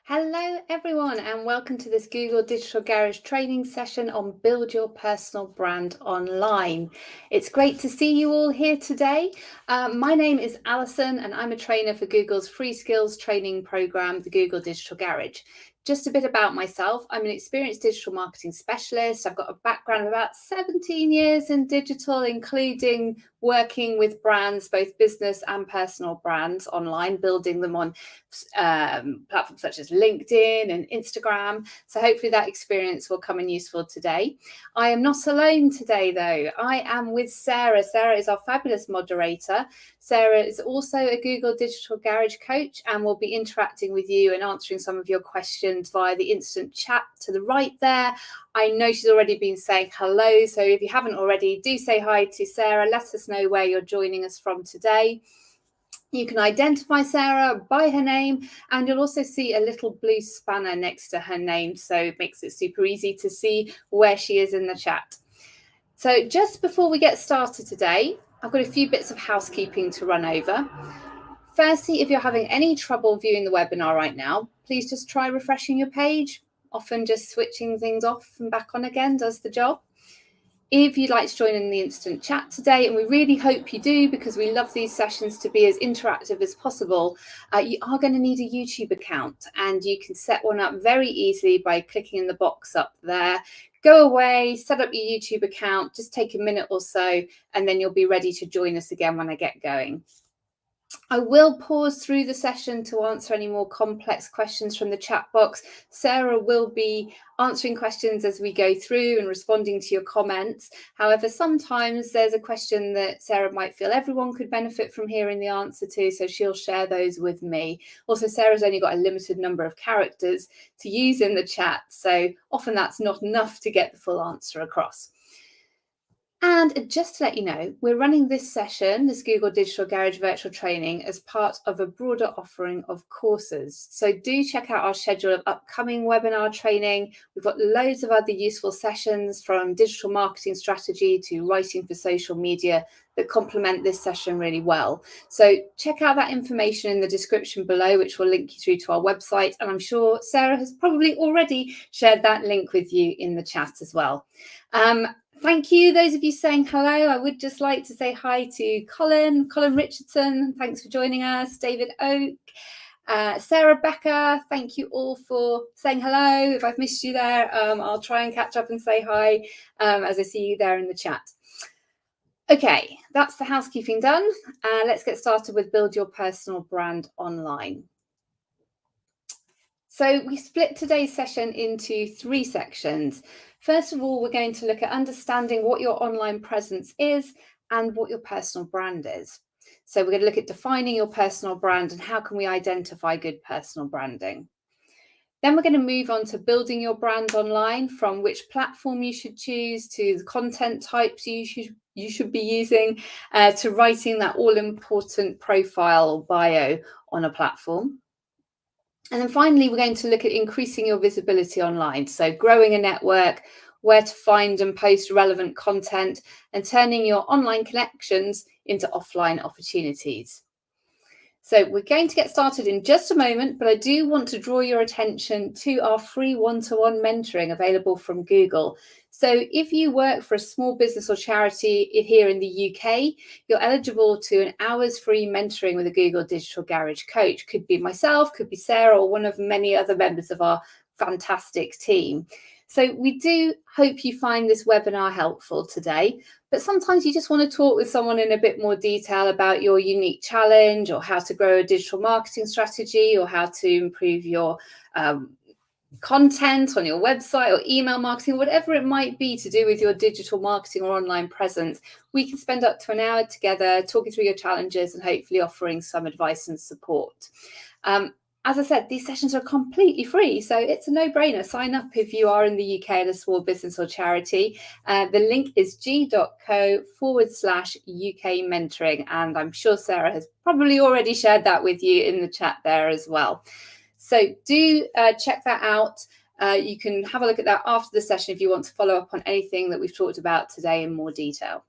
Hello everyone and welcome to this Google Digital Garage training session on Build Your Personal Brand Online. It's great to see you all here today. My name is Alison and I'm a trainer for Google's free skills training program, the Google Digital Garage. Just a bit about myself. I'm an experienced digital marketing specialist. I've got a background of about 17 years in digital, including working with brands, both business and personal brands online, building them on platforms such as LinkedIn and Instagram. So hopefully that experience will come in useful today. I am not alone today though. I am with Sarah. Sarah is our fabulous moderator. Sarah is also a Google Digital Garage coach and will be interacting with you and answering some of your questions via the instant chat to the right there. I know she's already been saying hello, so if you haven't already, do say hi to Sarah. Let us know where you're joining us from today. You can identify Sarah by her name, and you'll also see a little blue spanner next to her name, so it makes it super easy to see where she is in the chat. So just before we get started today, I've got a few bits of housekeeping to run over. Firstly, if you're having any trouble viewing the webinar right now, please just try refreshing your page. Often just switching things off and back on again does the job. If you'd like to join in the instant chat today, and we really hope you do because we love these sessions to be as interactive as possible, you are going to need a YouTube account, and you can set one up very easily by clicking in the box up there. Go away, set up your YouTube account, just take a minute or so, and then you'll be ready to join us again when I get going. I will pause through the session to answer any more complex questions from the chat box. Sarah will be answering questions as we go through and responding to your comments. However, sometimes there's a question that Sarah might feel everyone could benefit from hearing the answer to, so she'll share those with me. Also, Sarah's only got a limited number of characters to use in the chat, so often that's not enough to get the full answer across. And just to let you know, we're running this session, this Google Digital Garage virtual training, as part of a broader offering of courses. So do check out our schedule of upcoming webinar training. We've got loads of other useful sessions, from digital marketing strategy to writing for social media, that complement this session really well. So check out that information in the description below, which will link you through to our website. And I'm sure Sarah has probably already shared that link with you in the chat as well. Thank you, those of you saying hello. I would just like to say hi to Colin Richardson. Thanks for joining us. David Oak, Sarah Becker. Thank you all for saying hello. If I've missed you there, I'll try and catch up and say hi as I see you there in the chat. Okay, that's the housekeeping done. Let's get started with Build Your Personal Brand Online. So we split today's session into 3 sections. First of all, we're going to look at understanding what your online presence is and what your personal brand is. So we're going to look at defining your personal brand and how can we identify good personal branding. Then we're going to move on to building your brand online, from which platform you should choose to the content types you should be using, to writing that all-important profile or bio on a platform. And then finally, we're going to look at increasing your visibility online. So growing a network, where to find and post relevant content, and turning your online connections into offline opportunities. So we're going to get started in just a moment, but I do want to draw your attention to our free one-to-one mentoring available from Google. So if you work for a small business or charity here in the UK, you're eligible to an hour's free mentoring with a Google Digital Garage coach. Could be myself, could be Sarah, or one of many other members of our fantastic team. So we do hope you find this webinar helpful today, but sometimes you just want to talk with someone in a bit more detail about your unique challenge, or how to grow a digital marketing strategy, or how to improve your content on your website or email marketing, whatever it might be to do with your digital marketing or online presence. We can spend up to an hour together talking through your challenges and hopefully offering some advice and support. As I said, these sessions are completely free, so it's a no-brainer. Sign up if you are in the UK at a small business or charity. The link is g.co/UK mentoring, and I'm sure Sarah has probably already shared that with you in the chat there as well. So do check that out. You can have a look at that after the session if you want to follow up on anything that we've talked about today in more detail.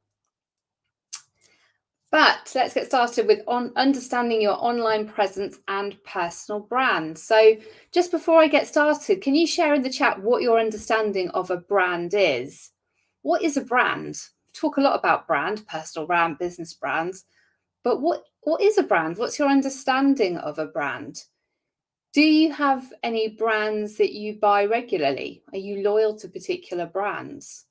But let's get started with understanding your online presence and personal brand. So just before I get started, can you share in the chat what your understanding of a brand is? What is a brand? We talk a lot about brand, personal brand, business brands, but what is a brand? What's your understanding of a brand? Do you have any brands that you buy regularly? Are you loyal to particular brands?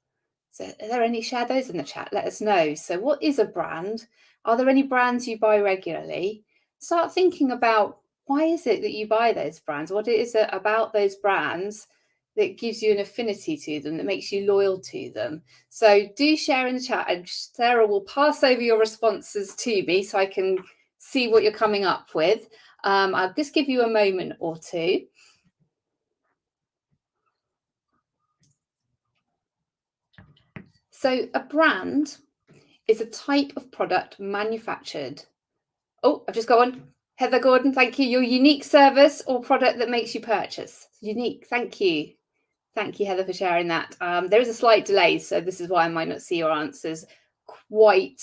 So are there any, share those in the chat, let us know. So what is a brand? Are there any brands you buy regularly? Start thinking about, why is it that you buy those brands? What is it about those brands that gives you an affinity to them, that makes you loyal to them? So do share in the chat, and Sarah will pass over your responses to me so I can see what you're coming up with. I'll just give you a moment or two. So a brand is a type of product manufactured. Oh, I've just got one. Heather Gordon, thank you. Your unique service or product that makes you purchase. Unique, thank you. Thank you, Heather, for sharing that. There is a slight delay, so this is why I might not see your answers quite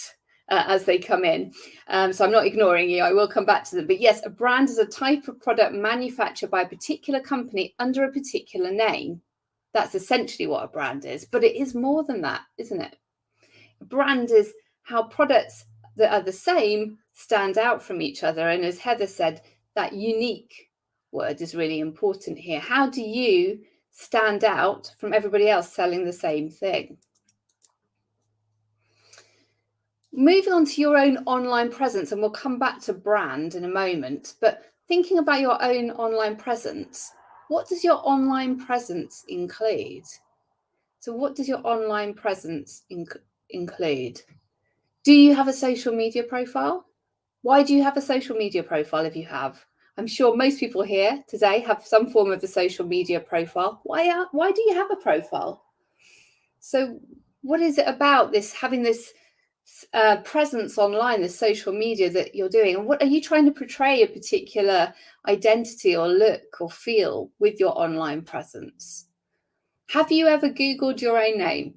as they come in. So I'm not ignoring you. I will come back to them. But yes, a brand is a type of product manufactured by a particular company under a particular name. That's essentially what a brand is. But it is more than that, isn't it? A brand is how products that are the same stand out from each other. And as Heather said, that unique word is really important here. How do you stand out from everybody else selling the same thing? Moving on to your own online presence, and we'll come back to brand in a moment, but thinking about your own online presence, what does your online presence include? So what does your online presence include? Do you have a social media profile? Why do you have a social media profile if you have? I'm sure most people here today have some form of a social media profile. Why do you have a profile? So what is it about this, having this presence online, this social media that you're doing? And what are you trying to portray, a particular identity or look or feel with your online presence? Have you ever Googled your own name?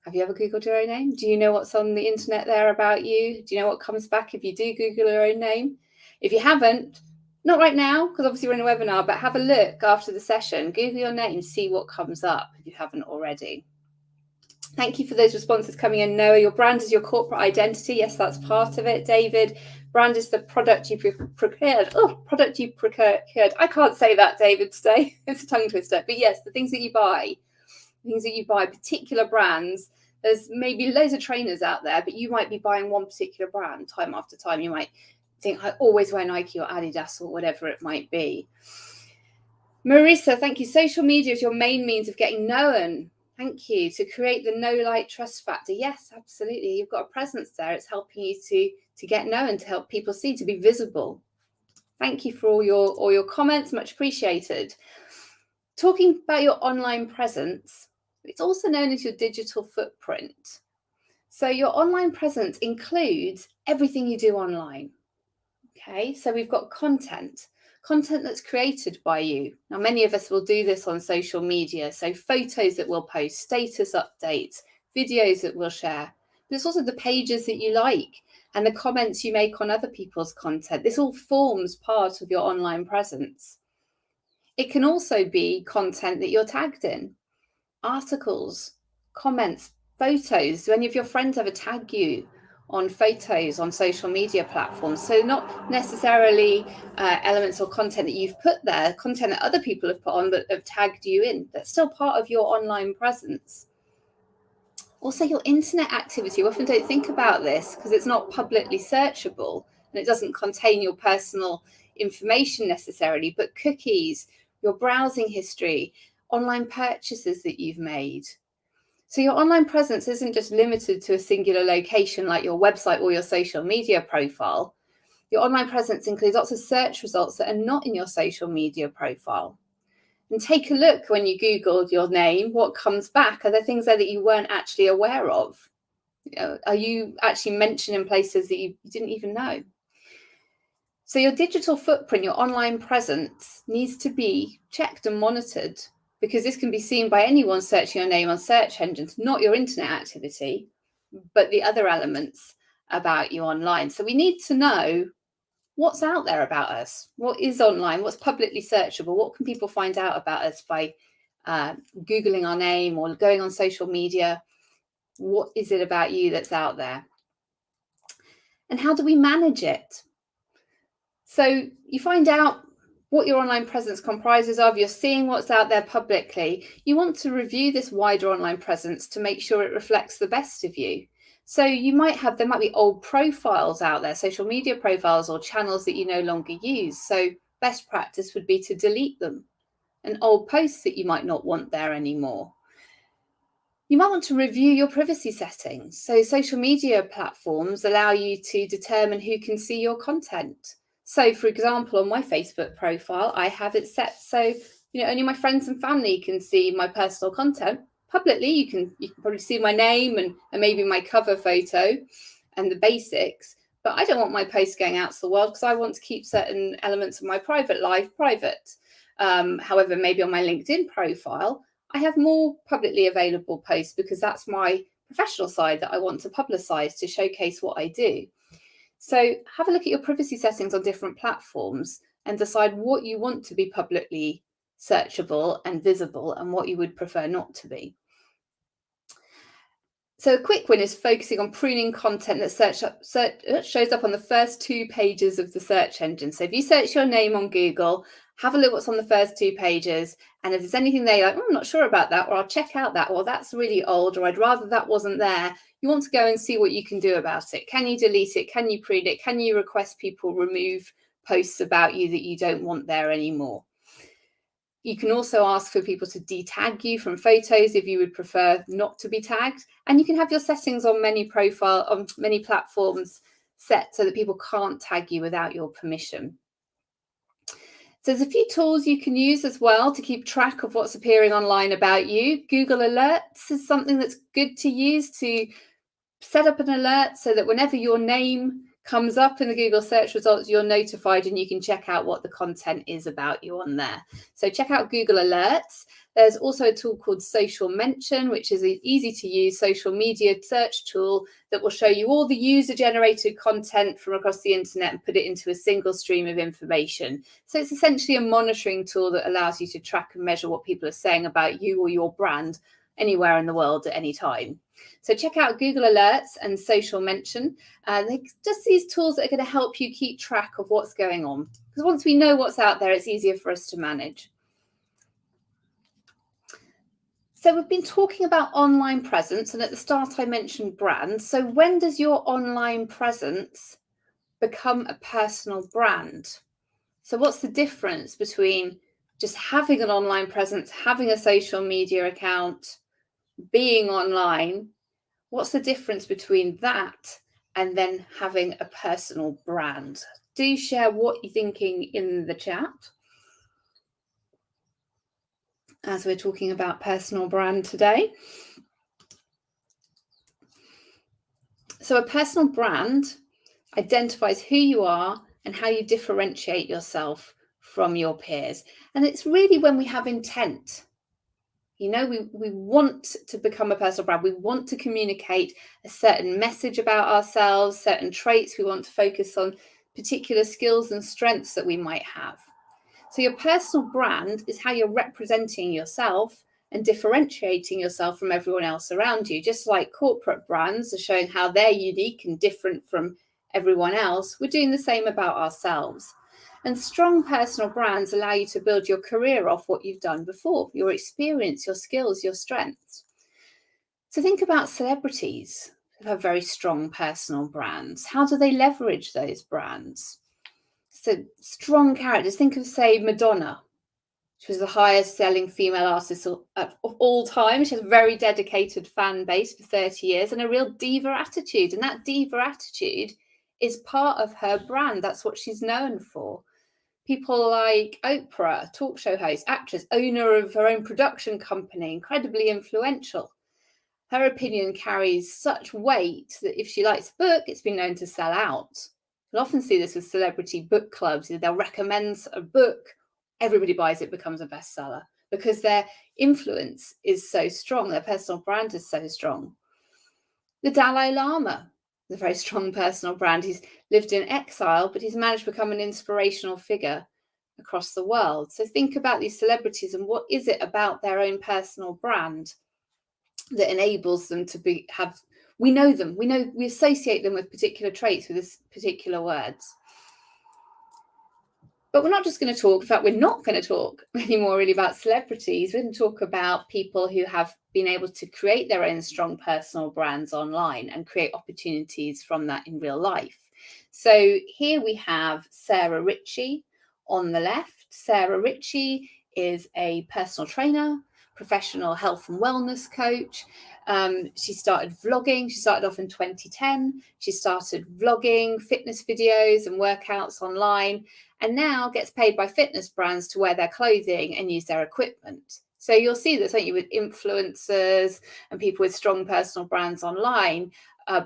Have you ever Googled your own name? Do you know what's on the internet there about you? Do you know what comes back if you do Google your own name? If you haven't, not right now, because obviously we're in a webinar, but have a look after the session. Google your name, see what comes up if you haven't already. Thank you for those responses coming in. Noah, your brand is your corporate identity. Yes, that's part of it. David, brand is the product you've procured. Oh, product you've procured. I can't say that, David, today. It's a tongue twister. But yes, the things that you buy, particular brands. There's maybe loads of trainers out there, but you might be buying one particular brand time after time. You might think, I always wear Nike or Adidas or whatever it might be. Marissa, thank you. Social media is your main means of getting known. Thank you. To create the know, like, trust factor. Yes, absolutely. You've got a presence there. It's helping you to get known, to help people see, to be visible. Thank you for all your comments. Much appreciated. Talking about your online presence, it's also known as your digital footprint. So your online presence includes everything you do online. Okay, so we've got content that's created by you. Now, many of us will do this on social media. So photos that we'll post, status updates, videos that we'll share. But it's also the pages that you like and the comments you make on other people's content. This all forms part of your online presence. It can also be content that you're tagged in, articles, comments, photos. Do any of your friends ever tag you on photos on social media platforms? So not necessarily elements or content that you've put there, content that other people have put on that have tagged you in. That's still part of your online presence. Also, your internet activity. We often don't think about this because it's not publicly searchable and it doesn't contain your personal information necessarily, but cookies, your browsing history, online purchases that you've made. So your online presence isn't just limited to a singular location like your website or your social media profile. Your online presence includes lots of search results that are not in your social media profile. And take a look when you Googled your name, what comes back? Are there things there that you weren't actually aware of? Are you actually mentioned in places that you didn't even know? So your digital footprint, your online presence needs to be checked and monitored, because this can be seen by anyone searching your name on search engines, not your internet activity, but the other elements about you online. So we need to know what's out there about us, what is online, what's publicly searchable, what can people find out about us by Googling our name or going on social media. What is it about you that's out there? And how do we manage it? So you find out what your online presence comprises of, you're seeing what's out there publicly. You want to review this wider online presence to make sure it reflects the best of you. So there might be old profiles out there, social media profiles or channels that you no longer use. So best practice would be to delete them, and old posts that you might not want there anymore. You might want to review your privacy settings. So social media platforms allow you to determine who can see your content. So for example, on my Facebook profile, I have it set so only my friends and family can see my personal content. Publicly, you can probably see my name and maybe my cover photo and the basics, but I don't want my posts going out to the world because I want to keep certain elements of my private life private. However, maybe on my LinkedIn profile, I have more publicly available posts because that's my professional side that I want to publicize to showcase what I do. So have a look at your privacy settings on different platforms and decide what you want to be publicly searchable and visible and what you would prefer not to be. So a quick win is focusing on pruning content that shows up on the first 2 pages of the search engine. So if you search your name on Google, have a look what's on the first 2 pages. And if there's anything there, you're like, I'm not sure about that, or I'll check out that, or that's really old, or I'd rather that wasn't there. You want to go and see what you can do about it. Can you delete it? Can you prune it? Can you request people remove posts about you that you don't want there anymore? You can also ask for people to detag you from photos if you would prefer not to be tagged. And you can have your settings on many platforms set so that people can't tag you without your permission. So there's a few tools you can use as well to keep track of what's appearing online about you. Google Alerts is something that's good to use to set up an alert so that whenever your name comes up in the Google search results, you're notified and you can check out what the content is about you on there. So check out Google Alerts. There's also a tool called Social Mention, which is an easy to use social media search tool that will show you all the user generated content from across the internet and put it into a single stream of information. So it's essentially a monitoring tool that allows you to track and measure what people are saying about you or your brand anywhere in the world at any time. So check out Google Alerts and Social Mention. They're just these tools that are going to help you keep track of what's going on. Because once we know what's out there, it's easier for us to manage. So we've been talking about online presence, and at the start I mentioned brands. So when does your online presence become a personal brand? So what's the difference between just having an online presence, having a social media account, being online? What's the difference between that and then having a personal brand? Do share what you're thinking in the chat as we're talking about personal brand today. So a personal brand identifies who you are and how you differentiate yourself from your peers. And it's really when we have intent. We want to become a personal brand. We want to communicate a certain message about ourselves, certain traits. We want to focus on particular skills and strengths that we might have. So your personal brand is how you're representing yourself and differentiating yourself from everyone else around you. Just like corporate brands are showing how they're unique and different from everyone else, we're doing the same about ourselves. And strong personal brands allow you to build your career off what you've done before, your experience, your skills, your strengths. So think about celebrities who have very strong personal brands. How do they leverage those brands? So strong characters. Think of, say, Madonna. She was the highest selling female artist of all time. She has a very dedicated fan base for 30 years and a real diva attitude. And that diva attitude is part of her brand. That's what she's known for. People like Oprah, talk show host, actress, owner of her own production company, incredibly influential. Her opinion carries such weight that if she likes a book, it's been known to sell out. You'll often see this with celebrity book clubs. They'll recommend a book, everybody buys it, becomes a bestseller because their influence is so strong, their personal brand is so strong. The Dalai Lama, a very strong personal brand. He's lived in exile, but he's managed to become an inspirational figure across the world. So think about these celebrities and what is it about their own personal brand that enables them to we know them, we associate them with particular traits, with this particular words. But we're not just going to talk, in fact, we're not going to talk anymore really about celebrities. We're going to talk about people who have been able to create their own strong personal brands online and create opportunities from that in real life. So here we have Sarah Ritchie on the left. Sarah Ritchie is a personal trainer, professional health and wellness coach. She started vlogging. She started off in 2010. She started vlogging fitness videos and workouts online, and now gets paid by fitness brands to wear their clothing and use their equipment. So you'll see this, don't you, with influencers and people with strong personal brands online.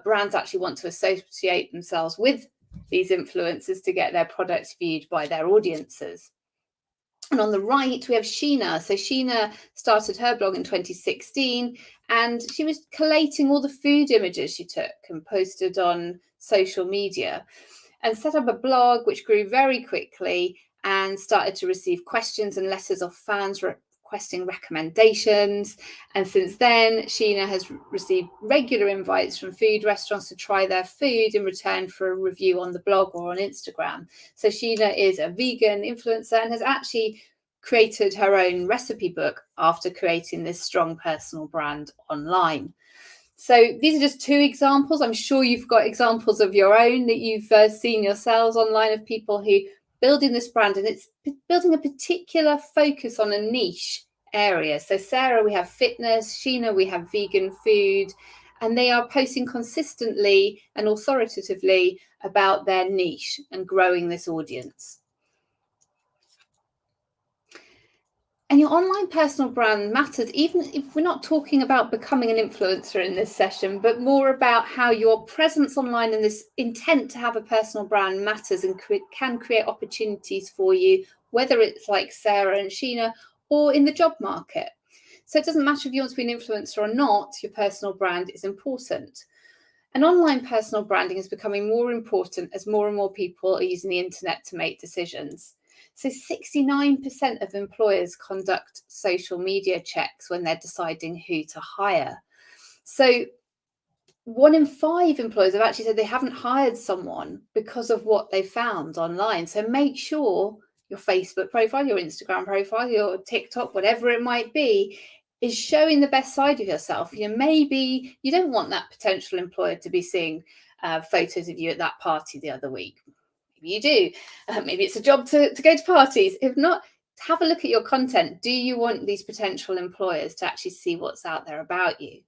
Brands actually want to associate themselves with these influencers to get their products viewed by their audiences. And on the right, we have Sheena. So Sheena started her blog in 2016, and she was collating all the food images she took and posted on social media, and set up a blog which grew very quickly and started to receive questions and letters of fans requesting recommendations. And since then, Sheena has received regular invites from food restaurants to try their food in return for a review on the blog or on Instagram. So Sheena is a vegan influencer and has actually created her own recipe book after creating this strong personal brand online. So these are just two examples. I'm sure you've got examples of your own that you've seen yourselves online of people who building this brand, and it's building a particular focus on a niche area. So Sarah, we have fitness, Sheena, we have vegan food, and they are posting consistently and authoritatively about their niche and growing this audience. And your online personal brand matters, even if we're not talking about becoming an influencer in this session, but more about how your presence online and this intent to have a personal brand matters and can create opportunities for you, whether it's like Sarah and Sheena or in the job market. So it doesn't matter if you want to be an influencer or not, your personal brand is important. And online personal branding is becoming more important as more and more people are using the internet to make decisions. So 69% of employers conduct social media checks when they're deciding who to hire. So 1 in 5 employers have actually said they haven't hired someone because of what they found online. So make sure your Facebook profile, your Instagram profile, your TikTok, whatever it might be, is showing the best side of yourself. Maybe you don't want that potential employer to be seeing photos of you at that party the other week. You do. Maybe it's a job to go to parties. If not, have a look at your content. Do you want these potential employers to actually see what's out there about you?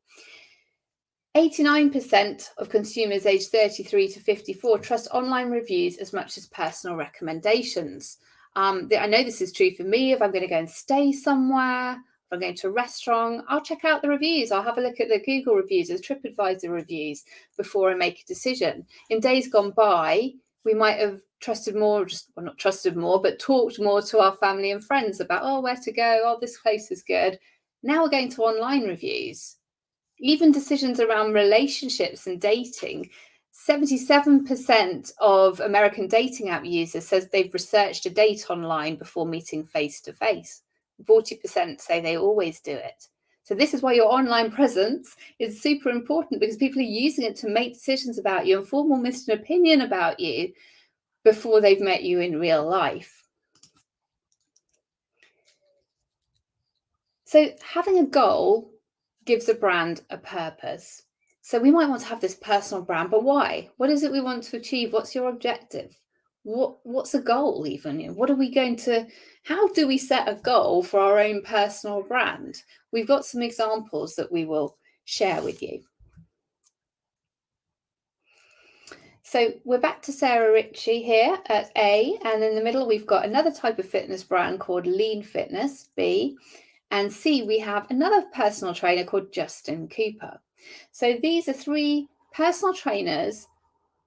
89% of consumers aged 33 to 54 trust online reviews as much as personal recommendations. I know this is true for me. If I'm going to go and stay somewhere, if I'm going to a restaurant, I'll check out the reviews. I'll have a look at the Google reviews, the TripAdvisor reviews before I make a decision. In days gone by, we might have trusted more, not trusted more, but talked more to our family and friends about, where to go, this place is good. Now we're going to online reviews. Even decisions around relationships and dating. 77% of American dating app users says they've researched a date online before meeting face-to-face. 40% say they always do it. So this is why your online presence is super important, because people are using it to make decisions about you and form almost an opinion about you before they've met you in real life. So having a goal gives a brand a purpose. So we might want to have this personal brand, but why? What is it we want to achieve? What's your objective? What's a goal even? How do we set a goal for our own personal brand? We've got some examples that we will share with you. So we're back to Sarah Ritchie here at A, and in the middle we've got another type of fitness brand called Lean Fitness, B, and C, we have another personal trainer called Justin Cooper. So these are 3 personal trainers,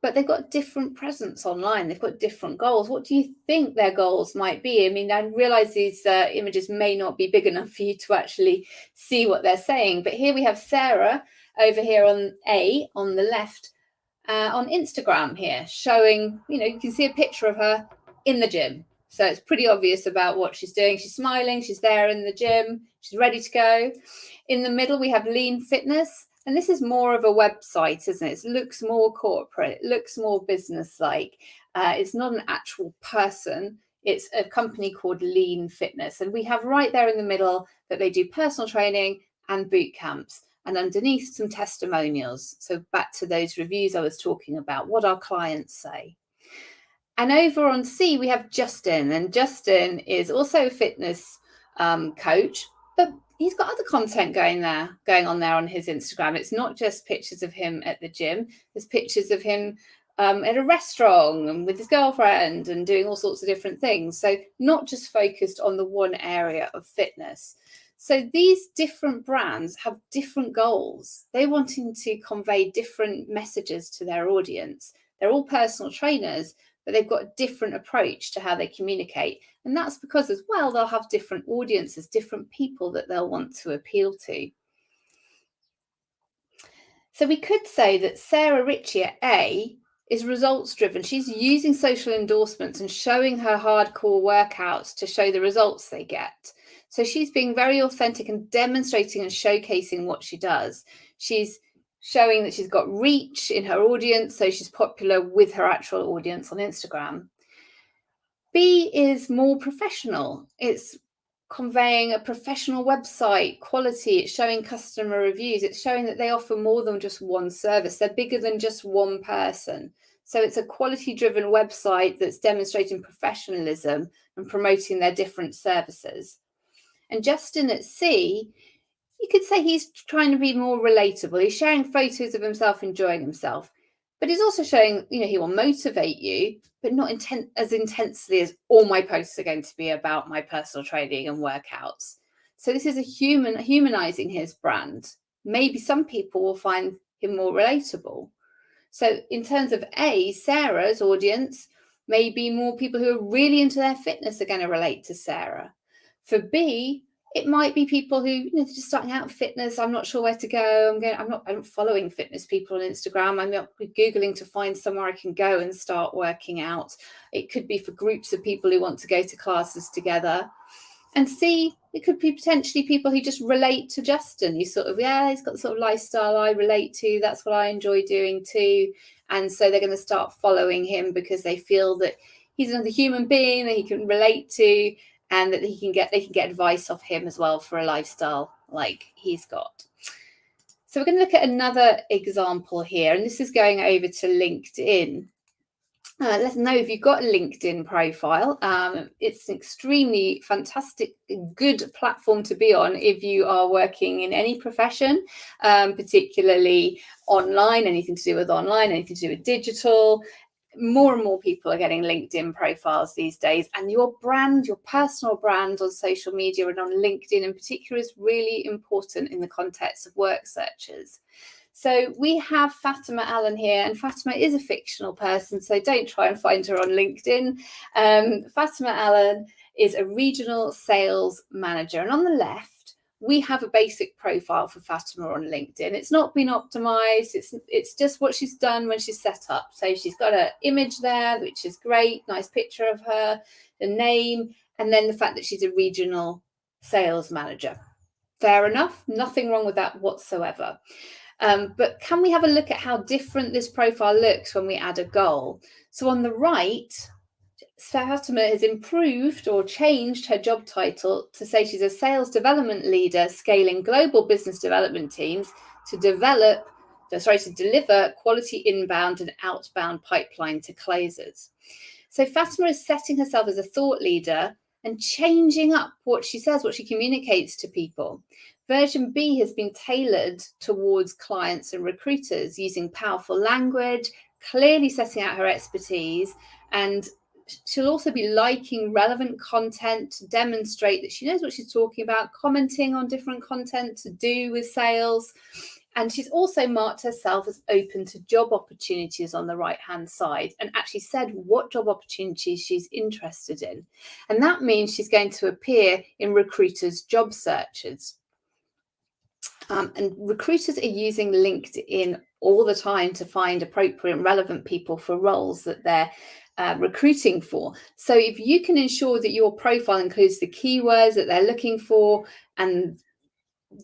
but they've got different presence online. They've got different goals. What do you think their goals might be? I mean, I realize these images may not be big enough for you to actually see what they're saying, but here we have Sarah over here on A on the left, on Instagram here, showing, you can see a picture of her in the gym. So it's pretty obvious about what she's doing. She's smiling, she's there in the gym, she's ready to go. In the middle, we have Lean Fitness. And this is more of a website, isn't it? It looks more corporate, it looks more business-like. It's not an actual person. It's a company called Lean Fitness. And we have right there in the middle that they do personal training and boot camps. And underneath, some testimonials. So back to those reviews I was talking about, what our clients say. And over on C, we have Justin. And Justin is also a fitness coach, but he's got other content going on there on his Instagram. It's not just pictures of him at the gym. There's pictures of him at a restaurant and with his girlfriend and doing all sorts of different things. So not just focused on the one area of fitness. So these different brands have different goals. They're wanting to convey different messages to their audience. They're all personal trainers, but they've got a different approach to how they communicate. And that's because as well, they'll have different audiences, different people that they'll want to appeal to. So we could say that Sarah Ritchie at A is results driven. She's using social endorsements and showing her hardcore workouts to show the results they get. So she's being very authentic and demonstrating and showcasing what she does. She's showing that she's got reach in her audience, so she's popular with her actual audience on Instagram. B is more professional. It's conveying a professional website, quality, it's showing customer reviews, it's showing that they offer more than just one service. They're bigger than just one person. So it's a quality-driven website that's demonstrating professionalism and promoting their different services. And Justin at C, you could say he's trying to be more relatable. He's sharing photos of himself enjoying himself, but he's also showing, he will motivate you, but not as intensely as all my posts are going to be about my personal training and workouts. So this is humanizing his brand. Maybe some people will find him more relatable. So in terms of A, Sarah's audience, maybe more people who are really into their fitness are going to relate to Sarah. For B, it might be people who, they're just starting out in fitness. I'm not sure where to go. I'm following fitness people on Instagram. I'm not Googling to find somewhere I can go and start working out. It could be for groups of people who want to go to classes together. And C, it could be potentially people who just relate to Justin. He's got the sort of lifestyle I relate to. That's what I enjoy doing too. And so they're going to start following him because they feel that he's another human being that he can relate to, and that they can get advice off him as well for a lifestyle like he's got. So we're going to look at another example here, and this is going over to LinkedIn. Let us know if you've got a LinkedIn profile. It's an extremely fantastic, good platform to be on if you are working in any profession, particularly online, anything to do with online, anything to do with digital. More and more people are getting LinkedIn profiles these days, and your brand, your personal brand on social media and on LinkedIn in particular is really important in the context of work searches. So we have Fatima Allen here, and Fatima is a fictional person, so don't try and find her on LinkedIn. Fatima Allen is a regional sales manager, and on the left, we have a basic profile for Fatima on LinkedIn. It's not been optimized. It's just what she's done when she's set up. So she's got an image there, which is great. Nice picture of her, the name, and then the fact that she's a regional sales manager. Fair enough. Nothing wrong with that whatsoever. But can we have a look at how different this profile looks when we add a goal? So on the right, Fatima has improved or changed her job title to say she's a sales development leader scaling global business development teams to deliver quality inbound and outbound pipeline to closers. So Fatima is setting herself as a thought leader and changing up what she says, what she communicates to people. Version B has been tailored towards clients and recruiters using powerful language, clearly setting out her expertise, and she'll also be liking relevant content to demonstrate that she knows what she's talking about, commenting on different content to do with sales. And she's also marked herself as open to job opportunities on the right-hand side and actually said what job opportunities she's interested in. And that means she's going to appear in recruiters' job searches. And recruiters are using LinkedIn all the time to find appropriate and relevant people for roles that they're recruiting for. So if you can ensure that your profile includes the keywords that they're looking for and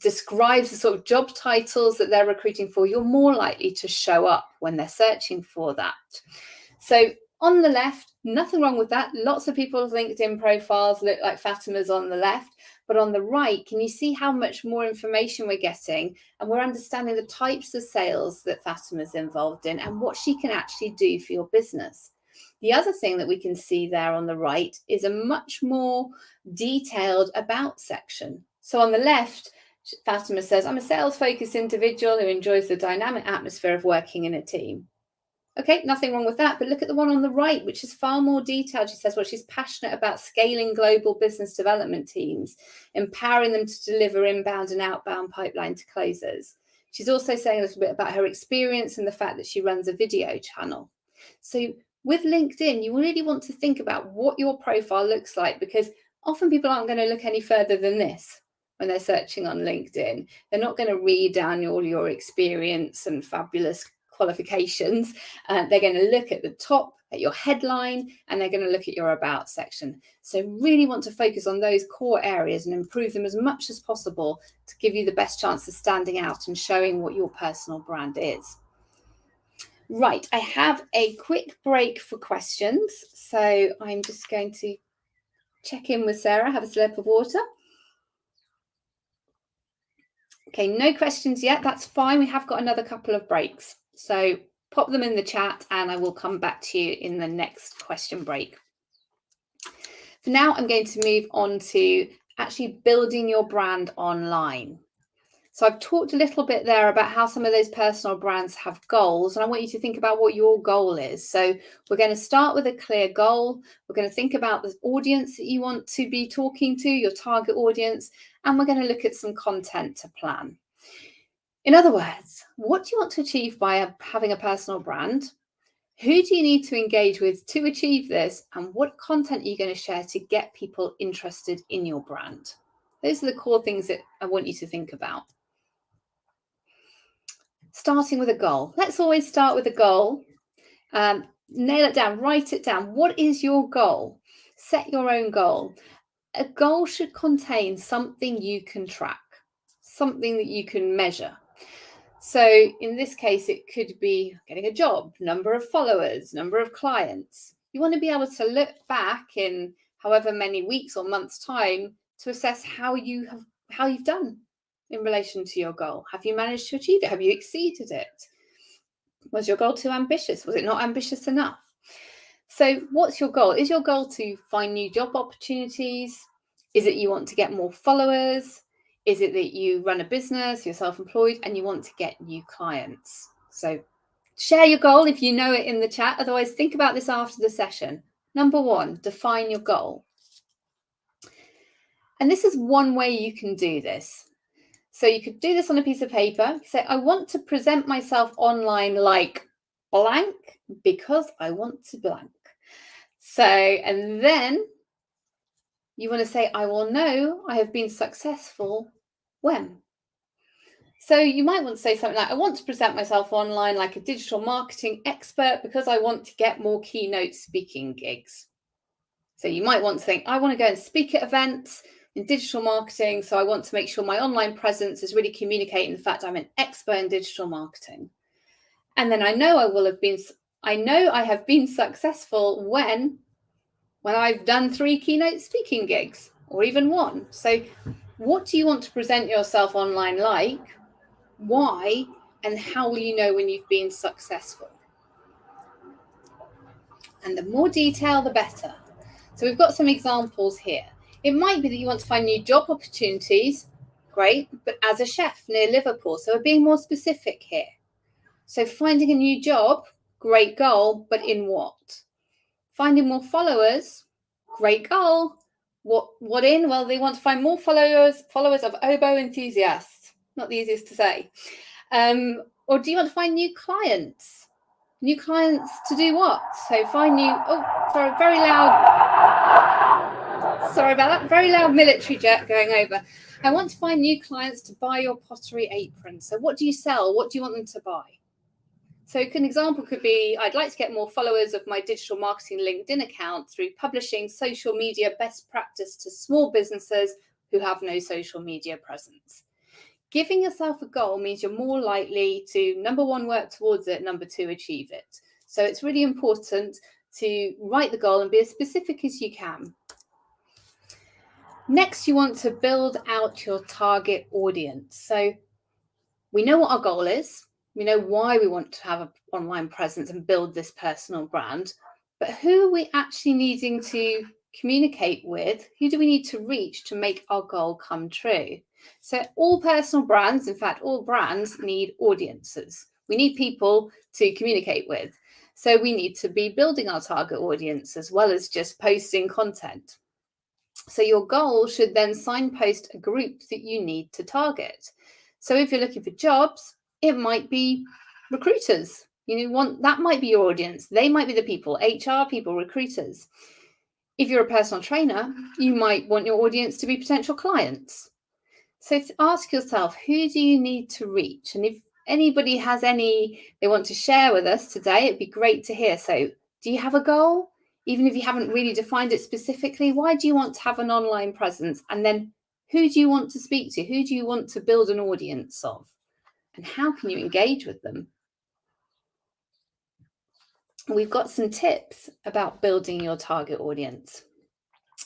describes the sort of job titles that they're recruiting for, you're more likely to show up when they're searching for that. So on the left, nothing wrong with that. Lots of people's LinkedIn profiles look like Fatima's on the left, but on the right, can you see how much more information we're getting? And we're understanding the types of sales that Fatima's involved in and what she can actually do for your business. The other thing that we can see there on the right is a much more detailed about section. So on the left, Fatima says, I'm a sales-focused individual who enjoys the dynamic atmosphere of working in a team. Okay, nothing wrong with that, but look at the one on the right, which is far more detailed. She says, well, she's passionate about scaling global business development teams, empowering them to deliver inbound and outbound pipeline to closers. She's also saying a little bit about her experience and the fact that she runs a video channel. So with LinkedIn, you really want to think about what your profile looks like, because often people aren't going to look any further than this when they're searching on LinkedIn. They're not going to read down all your experience and fabulous qualifications. They're going to look at the top, at your headline, and they're going to look at your about section. So really want to focus on those core areas and improve them as much as possible to give you the best chance of standing out and showing what your personal brand is. Right, I have a quick break for questions. So I'm just going to check in with Sarah, have a slip of water. Okay, no questions yet. That's fine. We have got another couple of breaks. So pop them in the chat and I will come back to you in the next question break. For now, I'm going to move on to actually building your brand online. So I've talked a little bit there about how some of those personal brands have goals, and I want you to think about what your goal is. So we're going to start with a clear goal. We're going to think about the audience that you want to be talking to, your target audience, and we're going to look at some content to plan. In other words, what do you want to achieve by having a personal brand? Who do you need to engage with to achieve this? And what content are you going to share to get people interested in your brand? Those are the core things that I want you to think about. Starting with a goal. Let's always start with a goal. Nail it down, write it down. What is your goal? Set your own goal. A goal should contain something you can track, something that you can measure. So in this case, it could be getting a job, number of followers, number of clients. You want to be able to look back in however many weeks or months' time to assess how you've done in relation to your goal. Have you managed to achieve it? Have you exceeded it? Was your goal too ambitious? Was it not ambitious enough? So what's your goal? Is your goal to find new job opportunities? Is it you want to get more followers? Is it that you run a business, you're self-employed, and you want to get new clients? So share your goal if you know it in the chat. Otherwise, think about this after the session. Number one, define your goal. And this is one way you can do this. So you could do this on a piece of paper. Say, I want to present myself online like blank because I want to blank. So, and then you want to say, I will know I have been successful when. So you might want to say something like, I want to present myself online like a digital marketing expert because I want to get more keynote speaking gigs. So you might want to think, I want to go and speak at events in digital marketing. So I want to make sure my online presence is really communicating the fact I'm an expert in digital marketing. And then I know I have been successful when I've done 3 keynote speaking gigs or even 1. So what do you want to present yourself online like? Why? And how will you know when you've been successful? And the more detail, the better. So we've got some examples here. It might be that you want to find new job opportunities, great, but as a chef near Liverpool. So we're being more specific here. So finding a new job, great goal, but in what? Finding more followers, great goal. What in? Well, they want to find more followers of oboe enthusiasts. Not the easiest to say. Or do you want to find new clients? New clients to do what? So find new, very loud military jet going over. I want to find new clients to buy your pottery apron. So what do you sell? What do you want them to buy? So an example could be, I'd like to get more followers of my digital marketing LinkedIn account through publishing social media best practice to small businesses who have no social media presence. Giving yourself a goal means you're more likely to, number one, work towards it, number two, achieve it. So it's really important to write the goal and be as specific as you can. Next, you want to build out your target audience. So we know what our goal is. We know why we want to have an online presence and build this personal brand, but who are we actually needing to communicate with? Who do we need to reach to make our goal come true? So all personal brands, in fact, all brands need audiences. We need people to communicate with. So we need to be building our target audience as well as just posting content. So your goal should then signpost a group that you need to target. So if you're looking for jobs, it might be recruiters. That might be your audience. They might be the people, HR people, recruiters. If you're a personal trainer, you might want your audience to be potential clients. So ask yourself, who do you need to reach? And if anybody has they want to share with us today, it'd be great to hear. So do you have a goal? Even if you haven't really defined it specifically, why do you want to have an online presence? And then who do you want to speak to? Who do you want to build an audience of? And how can you engage with them? We've got some tips about building your target audience.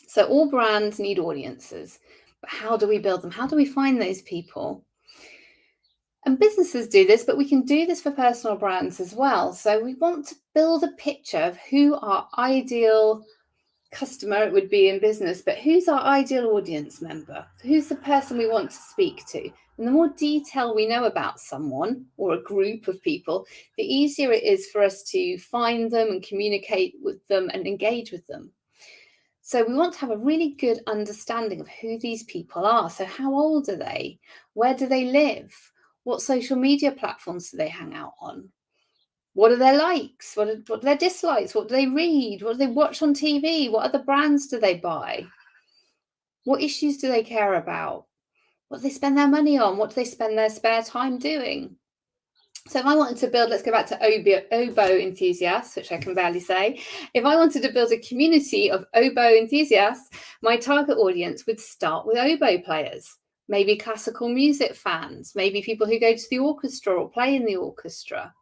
So all brands need audiences, but how do we build them? How do we find those people? And businesses do this, but we can do this for personal brands as well. So we want to build a picture of who our ideal customer it would be in business, but who's our ideal audience member? Who's the person we want to speak to? And the more detail we know about someone or a group of people, the easier it is for us to find them and communicate with them and engage with them. So we want to have a really good understanding of who these people are. So how old are they? Where do they live? What social media platforms do they hang out on? What are their likes? What are their dislikes? What do they read? What do they watch on TV? What other brands do they buy? What issues do they care about? What do they spend their money on? What do they spend their spare time doing? So if I wanted to build, let's go back to oboe enthusiasts, which I can barely say. If I wanted to build a community of oboe enthusiasts, my target audience would start with oboe players, maybe classical music fans, maybe people who go to the orchestra or play in the orchestra.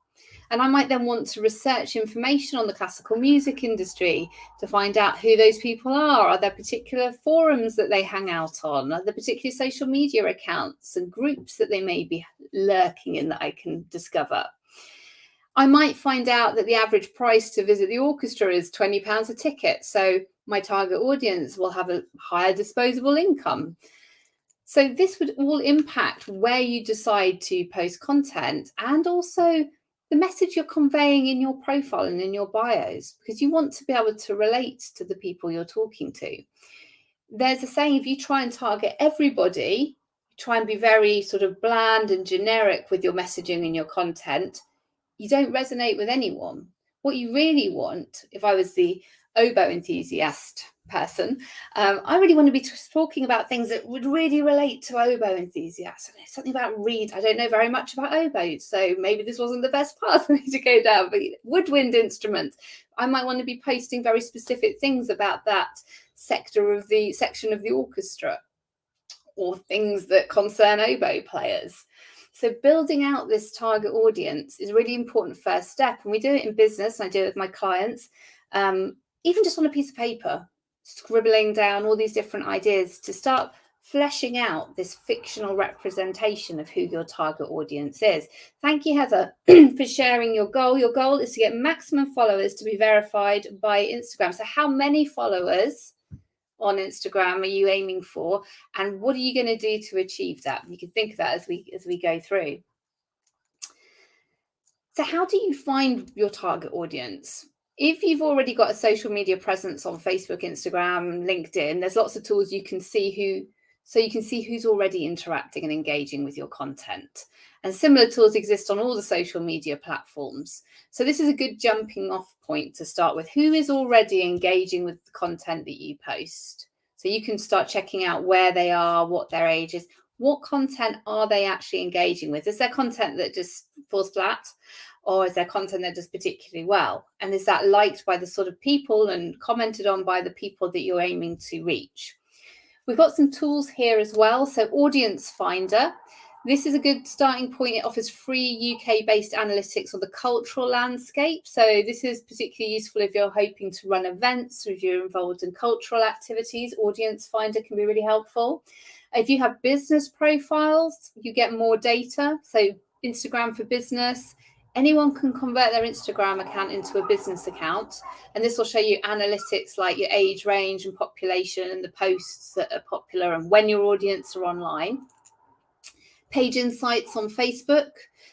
And I might then want to research information on the classical music industry to find out who those people are. Are there particular forums that they hang out on? Are there particular social media accounts and groups that they may be lurking in that I can discover? I might find out that the average price to visit the orchestra is £20 a ticket. So my target audience will have a higher disposable income. So this would all impact where you decide to post content and also the message you're conveying in your profile and in your bios, because you want to be able to relate to the people you're talking to. There's a saying, if you try and target everybody, try and be very sort of bland and generic with your messaging and your content, you don't resonate with anyone. What you really want, if I was the oboe enthusiast person, I really want to be talking about things that would really relate to oboe enthusiasts. Something about reed. I don't know very much about oboes, so maybe this wasn't the best path for me to go down. But woodwind instruments, I might want to be posting very specific things about that section of the orchestra, or things that concern oboe players. So building out this target audience is a really important first step. And we do it in business. I do it with my clients, even just on a piece of paper, scribbling down all these different ideas to start fleshing out this fictional representation of who your target audience is. Thank you, Heather, for sharing your goal. Your goal is to get maximum followers to be verified by Instagram. So how many followers on Instagram are you aiming for, and what are you going to do to achieve that? You can think of that as we go through. So how do you find your target audience? If you've already got a social media presence on Facebook, Instagram, LinkedIn, there's lots of tools you can see who's already interacting and engaging with your content. And similar tools exist on all the social media platforms. So this is a good jumping off point to start with. Who is already engaging with the content that you post? So you can start checking out where they are, what their age is, what content are they actually engaging with? Is there content that just falls flat? or is there content that does particularly well? And is that liked by the sort of people and commented on by the people that you're aiming to reach? We've got some tools here as well. So Audience Finder. This is a good starting point. It offers free UK-based analytics on the cultural landscape. So this is particularly useful if you're hoping to run events or if you're involved in cultural activities. Audience Finder can be really helpful. If you have business profiles, you get more data. So Instagram for Business. Anyone can convert their Instagram account into a business account. And this will show you analytics like your age range and population and the posts that are popular and when your audience are online. Page Insights on Facebook,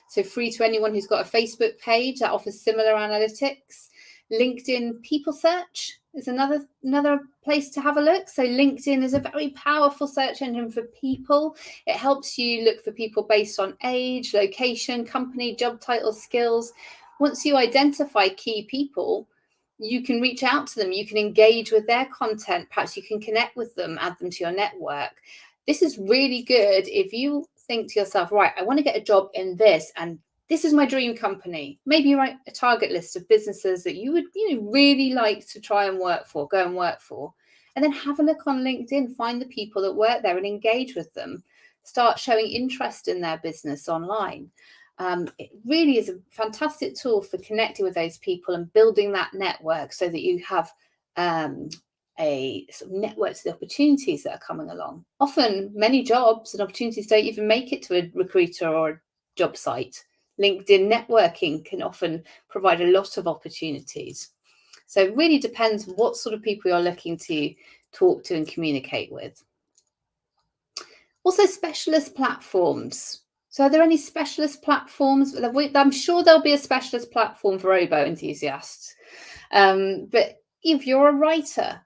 so free to anyone who's got a Facebook page that offers similar analytics. LinkedIn People Search is another place to have a look. So LinkedIn is a very powerful search engine for people. It helps you look for people based on age, location, company, job title, skills. Once you identify key people, you can reach out to them. You can engage with their content. Perhaps you can connect with them, add them to your network. This is really good if you think to yourself, right, I want to get a job in this, and this is my dream company. Maybe you write a target list of businesses that you would really like to try and work for, go and work for. And then have a look on LinkedIn, find the people that work there and engage with them. Start showing interest in their business online. It really is a fantastic tool for connecting with those people and building that network so that you have a sort of network to the opportunities that are coming along. Often many jobs and opportunities don't even make it to a recruiter or a job site. LinkedIn networking can often provide a lot of opportunities. So it really depends what sort of people you're looking to talk to and communicate with. Also specialist platforms. So are there any specialist platforms? I'm sure there'll be a specialist platform for robo enthusiasts. But if you're a writer,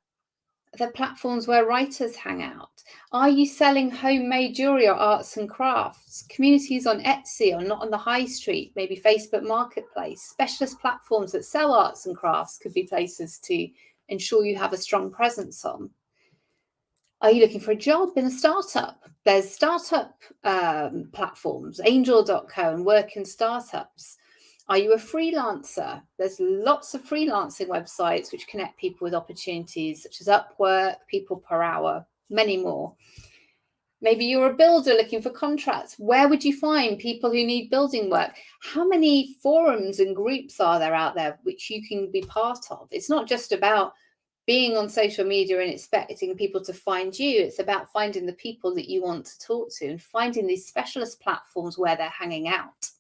the platforms where writers hang out. Are you selling homemade jewelry or arts and crafts? Communities on Etsy or not on the high street, maybe Facebook Marketplace. Specialist platforms that sell arts and crafts could be places to ensure you have a strong presence on. Are you looking for a job in a startup? There's startup platforms, angel.co and work in startups. Are you a freelancer? There's lots of freelancing websites which connect people with opportunities such as Upwork, People Per Hour, many more. Maybe you're a builder looking for contracts. Where would you find people who need building work? How many forums and groups are there out there which you can be part of? It's not just about being on social media and expecting people to find you. It's about finding the people that you want to talk to and finding these specialist platforms where they're hanging out.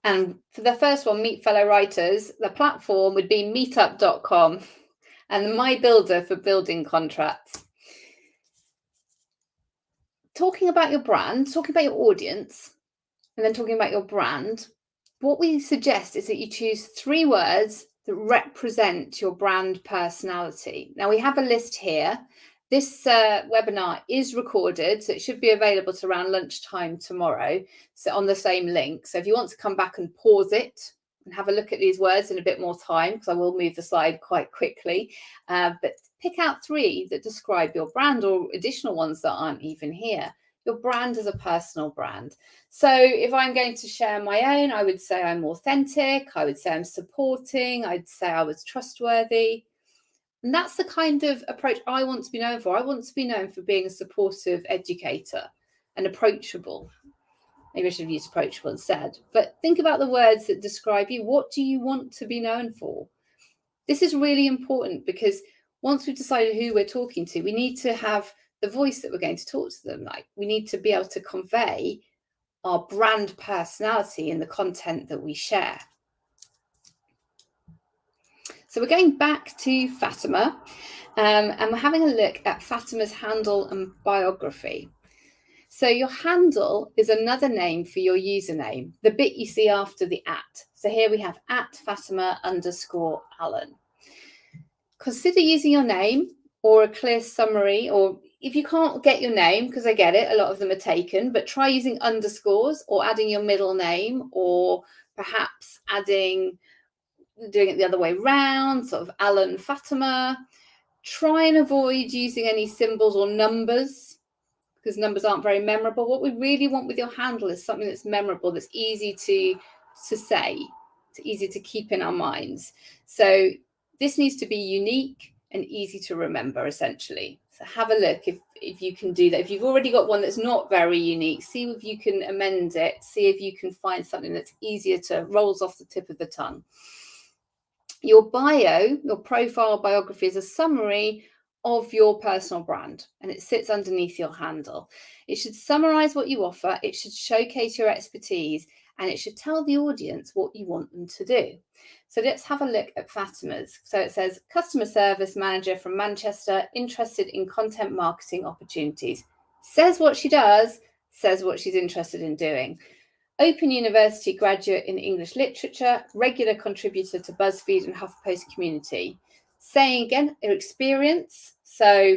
And for the first one, Meet Fellow Writers, the platform would be meetup.com and My Builder for building contracts. Talking about your brand, talking about your audience, and then talking about your brand, what we suggest is that you choose 3 words that represent your brand personality. Now, we have a list here. This webinar is recorded, so it should be available to around lunchtime tomorrow, so on the same link. So if you want to come back and pause it and have a look at these words in a bit more time, because I will move the slide quite quickly, but pick out 3 that describe your brand or additional ones that aren't even here. Your brand is a personal brand. So if I'm going to share my own, I would say I'm authentic. I would say I'm supporting. I'd say I was trustworthy. And that's the kind of approach I want to be known for. I want to be known for being a supportive educator and approachable. Maybe I should have used approachable instead. But think about the words that describe you. What do you want to be known for? This is really important because once we've decided who we're talking to, we need to have the voice that we're going to talk to them. Like, we need to be able to convey our brand personality in the content that we share. So we're going back to Fatima and we're having a look at Fatima's handle and biography. So your handle is another name for your username, the bit you see after the @. So here we have @Fatima_Allen. Consider using your name or a clear summary, or if you can't get your name, because I get it, a lot of them are taken, but try using underscores or adding your middle name, or perhaps doing it the other way round, sort of Allen Fatima. Try and avoid using any symbols or numbers. because numbers aren't very memorable. What we really want with your handle is something that's memorable, that's easy to say, it's easy to keep in our minds. So this needs to be unique and easy to remember, essentially. So have a look if you can do that. If you've already got one that's not very unique, see if you can amend it, see if you can find something that's easier to rolls off the tip of the tongue. Your bio, your profile biography, is a summary of your personal brand, and it sits underneath your handle. It should summarize what you offer, it should showcase your expertise, and it should tell the audience what you want them to do. So let's have a look at Fatima's. So it says, customer service manager from Manchester, interested in content marketing opportunities. Says what she does, says what she's interested in doing. Open University graduate in English literature, regular contributor to BuzzFeed and HuffPost community. Saying again, her experience. So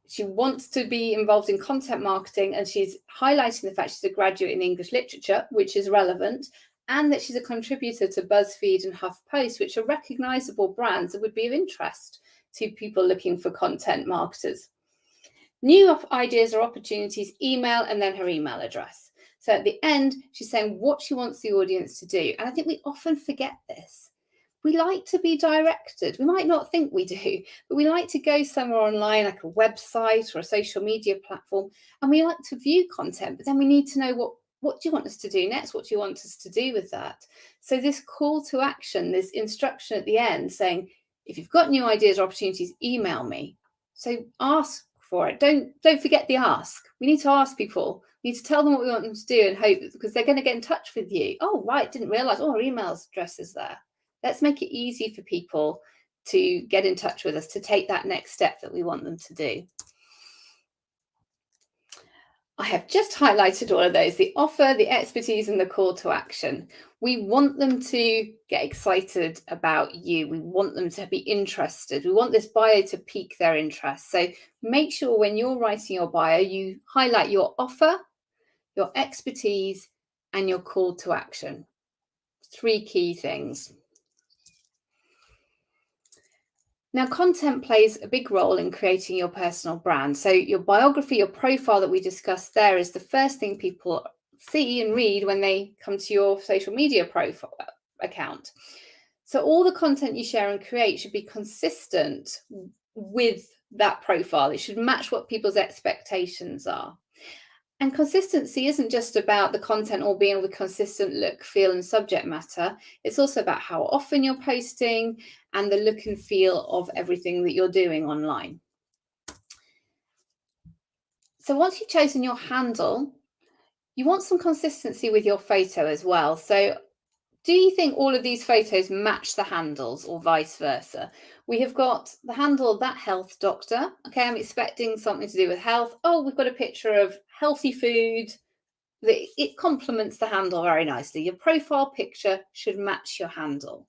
she wants to be involved in content marketing, and she's highlighting the fact she's a graduate in English literature, which is relevant, and that she's a contributor to BuzzFeed and HuffPost, which are recognizable brands that would be of interest to people looking for content marketers. New ideas or opportunities, email, and then her email address. So at the end, she's saying what she wants the audience to do. And I think we often forget this. We like to be directed. We might not think we do, but we like to go somewhere online, like a website or a social media platform, and we like to view content, but then we need to know what do you want us to do next? What do you want us to do with that? So this call to action, this instruction at the end saying, if you've got new ideas or opportunities, email me. So ask for it. Don't forget the ask. We need to ask people. We need to tell them what we want them to do and hope, because they're going to get in touch with you. Oh, right, didn't realize. Oh, our email address is there. Let's make it easy for people to get in touch with us, to take that next step that we want them to do. I have just highlighted all of those, the offer, the expertise, and the call to action. We want them to get excited about you. We want them to be interested. We want this bio to pique their interest. So make sure when you're writing your bio, you highlight your offer, your expertise, and your call to action. 3 key things. Now, content plays a big role in creating your personal brand. So your biography, your profile that we discussed there, is the first thing people see and read when they come to your social media profile account. So all the content you share and create should be consistent with that profile. It should match what people's expectations are. And consistency isn't just about the content all being with consistent look, feel, and subject matter. It's also about how often you're posting and the look and feel of everything that you're doing online. So once you've chosen your handle, you want some consistency with your photo as well. So do you think all of these photos match the handles or vice versa? We have got the handle, That Health Doctor. Okay, I'm expecting something to do with health. Oh, we've got a picture of healthy food. It complements the handle very nicely. Your profile picture should match your handle.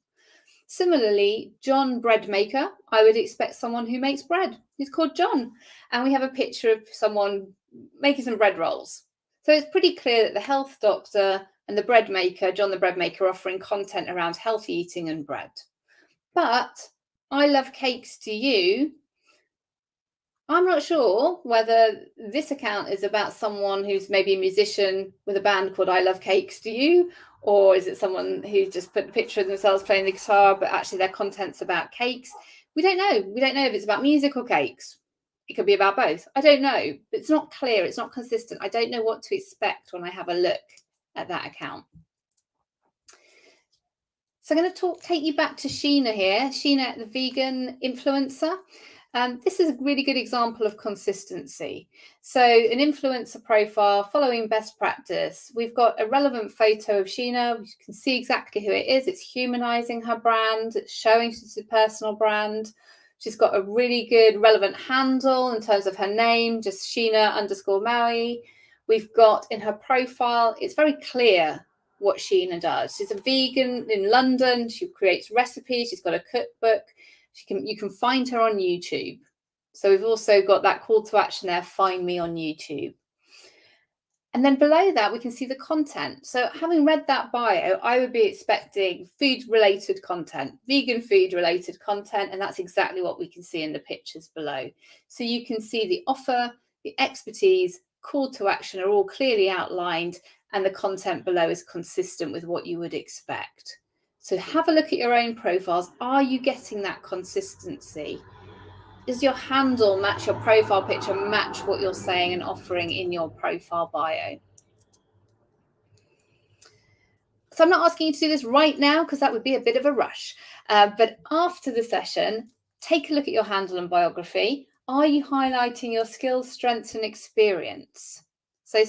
Similarly, John Bread Maker, I would expect someone who makes bread. He's called John. And we have a picture of someone making some bread rolls. So it's pretty clear that the health doctor and the bread maker, John the Bread Maker, offering content around healthy eating and bread. But I Love Cakes to You, I'm not sure whether this account is about someone who's maybe a musician with a band called I Love Cakes to You, or is it someone who just put a picture of themselves playing the guitar, but actually their content's about cakes? We don't know. We don't know if it's about music or cakes. It could be about both. I don't know. But it's not clear. It's not consistent. I don't know what to expect when I have a look at that account. So I'm going to take you back to Sheena here. Sheena, the vegan influencer. This is a really good example of consistency. So an influencer profile following best practice. We've got a relevant photo of Sheena. You can see exactly who it is. It's humanizing her brand. It's showing she's a personal brand. She's got a really good relevant handle in terms of her name, just Sheena_Maui. We've got in her profile, it's very clear what Sheena does. She's a vegan in London. She creates recipes. She's got a cookbook. You can find her on YouTube. So we've also got that call to action there, find me on YouTube. And then below that, we can see the content. So having read that bio, I would be expecting food-related content, vegan food-related content, and that's exactly what we can see in the pictures below. So you can see the offer, the expertise, call to action are all clearly outlined, and the content below is consistent with what you would expect. So have a look at your own profiles. Are you getting that consistency? Does your handle match your profile picture, match what you're saying and offering in your profile bio? So I'm not asking you to do this right now because that would be a bit of a rush. But after the session, take a look at your handle and biography. Are you highlighting your skills, strengths, and experience? So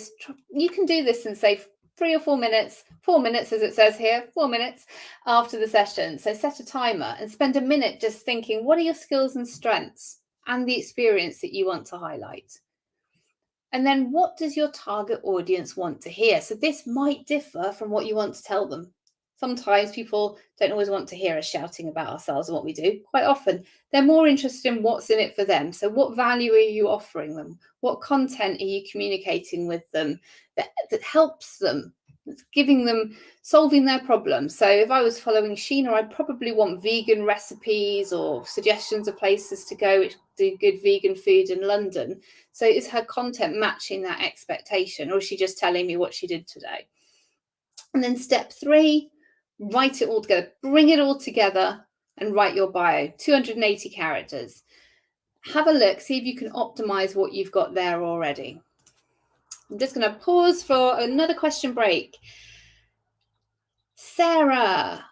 you can do this in, say, 3 or 4 minutes, 4 minutes as it says here, 4 minutes after the session. So set a timer and spend a minute just thinking, what are your skills and strengths and the experience that you want to highlight? And then what does your target audience want to hear? So this might differ from what you want to tell them. Sometimes people don't always want to hear us shouting about ourselves and what we do. Quite often, they're more interested in what's in it for them. So what value are you offering them? What content are you communicating with them that helps them? That's giving them, solving their problems. So if I was following Sheena, I'd probably want vegan recipes or suggestions of places to go which do good vegan food in London. So is her content matching that expectation, or is she just telling me what she did today? And then step 3, write it all together, bring it all together and write your bio, 280 characters. Have a look, see if you can optimize what you've got there already. I'm just going to pause for another question break. Sarah,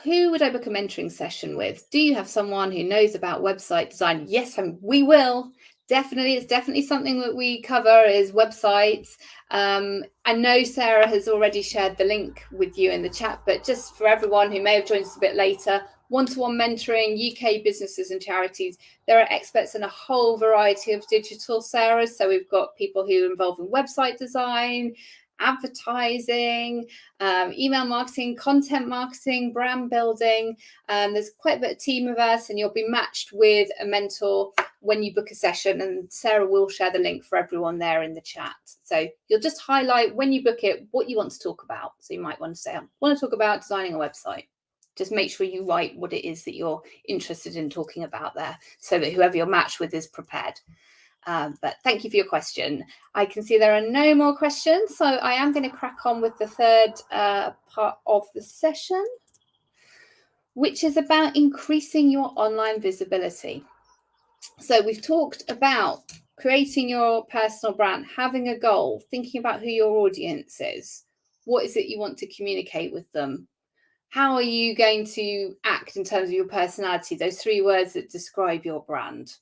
who would I book a mentoring session with? Do you have someone who knows about website design? Yes, we will. Definitely. It's definitely something that we cover is websites. I know Sarah has already shared the link with you in the chat, but just for everyone who may have joined us a bit later, one-to-one mentoring, UK businesses and charities. There are experts in a whole variety of digital, Sarah. So we've got people who are involved in website design, advertising, email marketing, content marketing, brand building. There's quite a bit of team of us, and you'll be matched with a mentor when you book a session, and Sarah will share the link for everyone there in the chat. So you'll just highlight when you book it what you want to talk about. So you might want to say, I want to talk about designing a website. Just make sure you write what it is that you're interested in talking about there so that whoever you're matched with is prepared. But thank you for your question. I can see there are no more questions, so I am going to crack on with the third part of the session, which is about increasing your online visibility. So we've talked about creating your personal brand, having a goal, thinking about who your audience is. What is it you want to communicate with them? How are you going to act in terms of your personality? Those 3 words that describe your brand.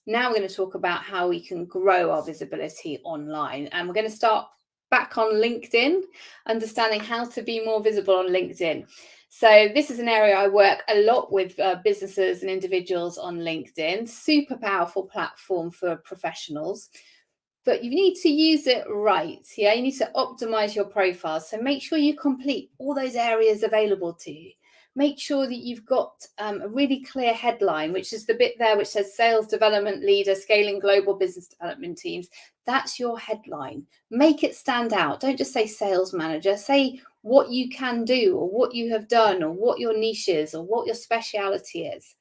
Now we're going to talk about how we can grow our visibility online. And we're going to start back on LinkedIn, understanding how to be more visible on LinkedIn. So this is an area I work a lot with businesses and individuals on LinkedIn. Super powerful platform for professionals. But you need to use it right. Yeah, you need to optimize your profile. So make sure you complete all those areas available to you. Make sure that you've got a really clear headline, which is the bit there which says sales development leader, scaling global business development teams. That's your headline. Make it stand out. Don't just say sales manager. Say what you can do or what you have done or what your niche is or what your speciality is.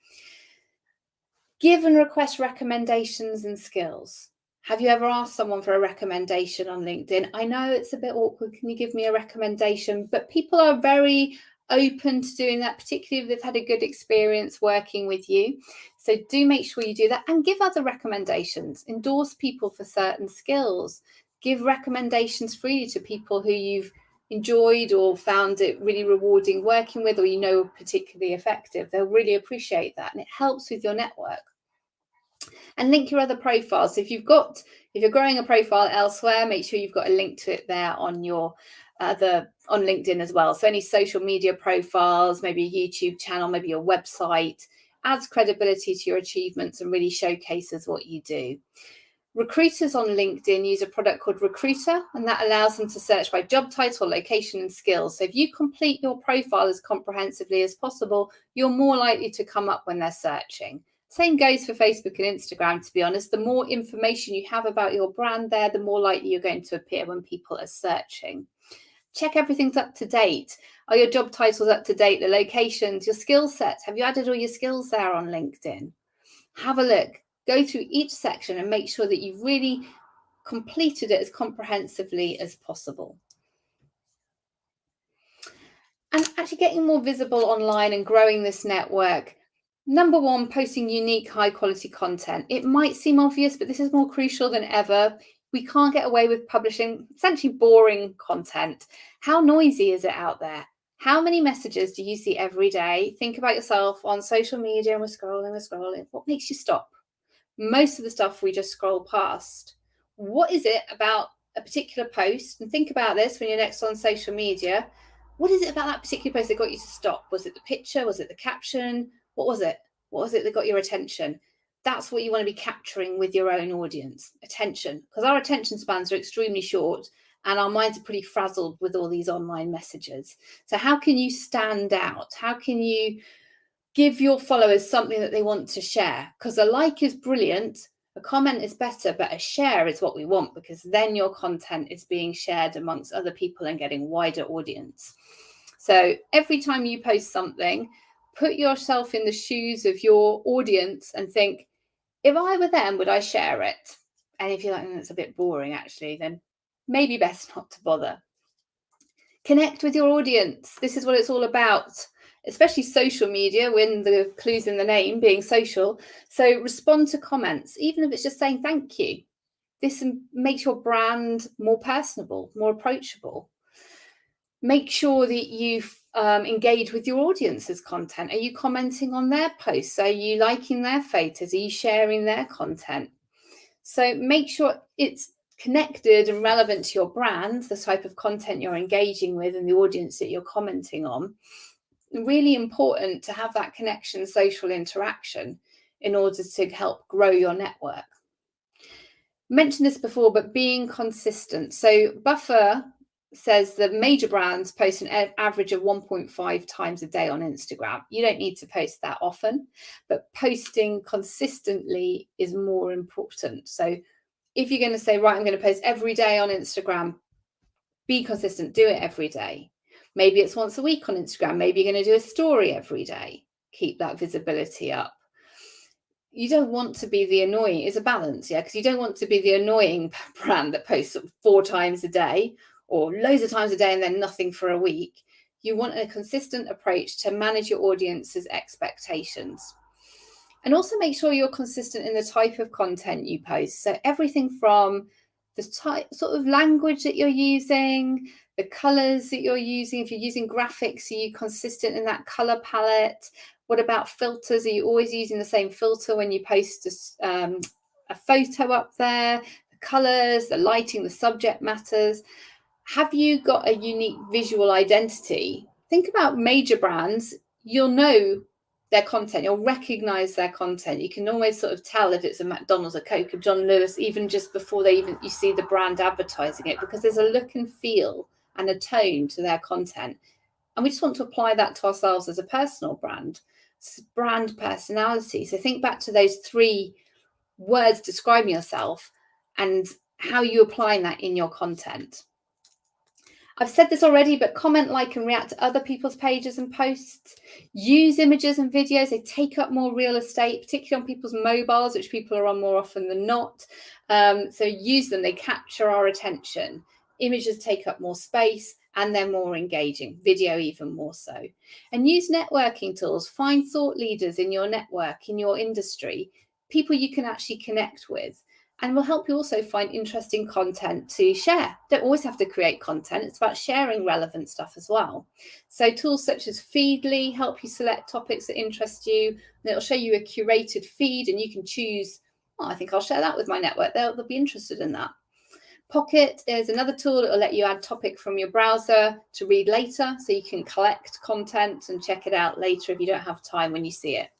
Give and request recommendations and skills. Have you ever asked someone for a recommendation on LinkedIn? I know it's a bit awkward. Can you give me a recommendation? But people are very open to doing that, particularly if they've had a good experience working with you. So do make sure you do that and give other recommendations. Endorse people for certain skills. Give recommendations freely to people who you've enjoyed or found it really rewarding working with, or you know particularly effective. They'll really appreciate that, and it helps with your network. And link your other profiles. So if you're growing a profile elsewhere, make sure you've got a link to it there on your on LinkedIn as well. So any social media profiles, maybe a YouTube channel, maybe your website, adds credibility to your achievements and really showcases what you do. Recruiters on LinkedIn use a product called Recruiter, and that allows them to search by job title, location, and skills. So if you complete your profile as comprehensively as possible, you're more likely to come up when they're searching. Same goes for Facebook and Instagram, to be honest. The more information you have about your brand there, the more likely you're going to appear when people are searching. Check everything's up to date. Are your job titles up to date? The locations, your skill sets. Have you added all your skills there on LinkedIn? Have a look. Go through each section and make sure that you've really completed it as comprehensively as possible. And actually getting more visible online and growing this network. Number one, posting unique, high quality content. It might seem obvious, but this is more crucial than ever. We can't get away with publishing essentially boring content. How noisy is it out there? How many messages do you see every day? Think about yourself on social media and we're scrolling. What makes you stop? Most of the stuff we just scroll past. What is it about a particular post? And think about this when you're next on social media. What is it about that particular post that got you to stop? Was it the picture? Was it the caption? What was it? What was it that got your attention? That's what you want to be capturing with your own audience, attention, because our attention spans are extremely short and our minds are pretty frazzled with all these online messages. So how can you stand out? How can you give your followers something that they want to share? Because a like is brilliant, a comment is better, but a share is what we want, because then your content is being shared amongst other people and getting wider audience. So every time you post something, put yourself in the shoes of your audience and think, if I were them, would I share it? And if you're like, it's a bit boring actually, then maybe best not to bother. Connect with your audience. This is what it's all about, especially social media, when the clue's in the name, being social. So respond to comments, even if it's just saying thank you. This makes your brand more personable, more approachable. Make sure that you engage with your audience's content. Are you commenting on their posts? Are you liking their photos? Are you sharing their content? So make sure it's connected and relevant to your brand, the type of content you're engaging with and the audience that you're commenting on. Really important to have that connection, social interaction in order to help grow your network. Mentioned this before, but being consistent. So Buffer says that major brands post an average of 1.5 times a day on Instagram. You don't need to post that often, but posting consistently is more important. So if you're going to say, right, I'm going to post every day on Instagram, be consistent, do it every day. Maybe it's once a week on Instagram. Maybe you're going to do a story every day. Keep that visibility up. You don't want to be the annoying, it's a balance, yeah, because you don't want to be the annoying brand that posts 4 times a day or loads of times a day and then nothing for a week. You want a consistent approach to manage your audience's expectations. And also make sure you're consistent in the type of content you post. So everything from the type, sort of language that you're using, the colors that you're using. If you're using graphics, are you consistent in that color palette? What about filters? Are you always using the same filter when you post a photo up there? The colors, the lighting, the subject matters. Have you got a unique visual identity? Think about major brands. You'll know their content. You'll recognize their content. You can always sort of tell if it's a McDonald's, a Coke, a John Lewis, even just before you see the brand advertising it, because there's a look and feel and a tone to their content. And we just want to apply that to ourselves as a personal brand. It's brand personality. So think back to those 3 words describing yourself and how you apply that in your content. I've said this already, but comment, like, and react to other people's pages and posts. Use images and videos. They take up more real estate, particularly on people's mobiles, which people are on more often than not. So use them. They capture our attention. Images take up more space and they're more engaging. Video even more so. And use networking tools. Find thought leaders in your network, in your industry, people you can actually connect with. And will help you also find interesting content to share. Don't always have to create content. It's about sharing relevant stuff as well. So tools such as Feedly help you select topics that interest you. And it'll show you a curated feed and you can choose, oh, I think I'll share that with my network. They'll be interested in that. Pocket is another tool that will let you add topic from your browser to read later. So you can collect content and check it out later if you don't have time when you see it.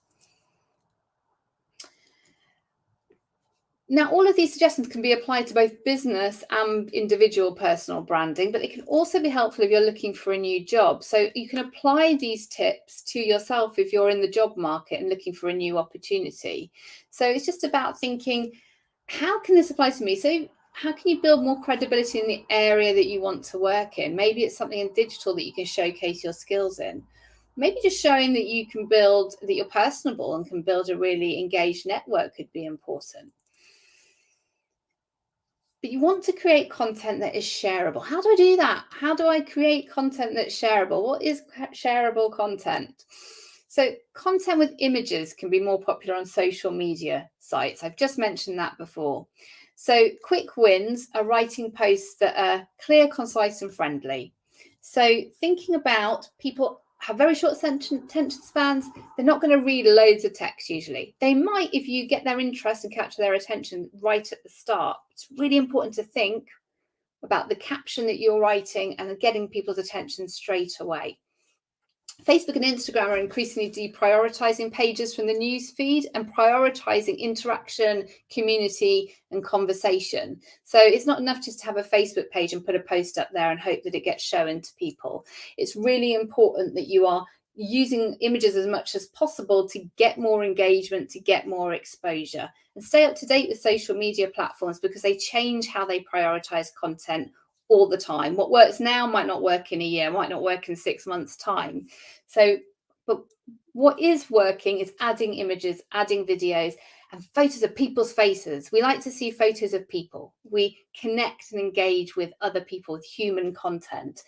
Now, all of these suggestions can be applied to both business and individual personal branding, but it can also be helpful if you're looking for a new job. So you can apply these tips to yourself if you're in the job market and looking for a new opportunity. So it's just about thinking, how can this apply to me? So how can you build more credibility in the area that you want to work in? Maybe it's something in digital that you can showcase your skills in. Maybe just showing that you can build, that you're personable and can build a really engaged network could be important. But you want to create content that is shareable. How do I do that? How do I create content that's shareable? What is shareable content? So content with images can be more popular on social media sites. I've just mentioned that before. So quick wins are writing posts that are clear, concise, and friendly. So thinking about people have very short attention spans, they're not going to read loads of text usually. They might if you get their interest and capture their attention right at the start. It's really important to think about the caption that you're writing and getting people's attention straight away. Facebook and Instagram are increasingly deprioritizing pages from the news feed and prioritizing interaction, community, and conversation. So it's not enough just to have a Facebook page and put a post up there and hope that it gets shown to people. It's really important that you are using images as much as possible to get more engagement, to get more exposure, and stay up to date with social media platforms because they change how they prioritize content all the time. What works now might not work in a year, might not work in 6 months' time. So, but what is working is adding images, adding videos, and photos of people's faces. We like to see photos of people. We connect and engage with other people with human content.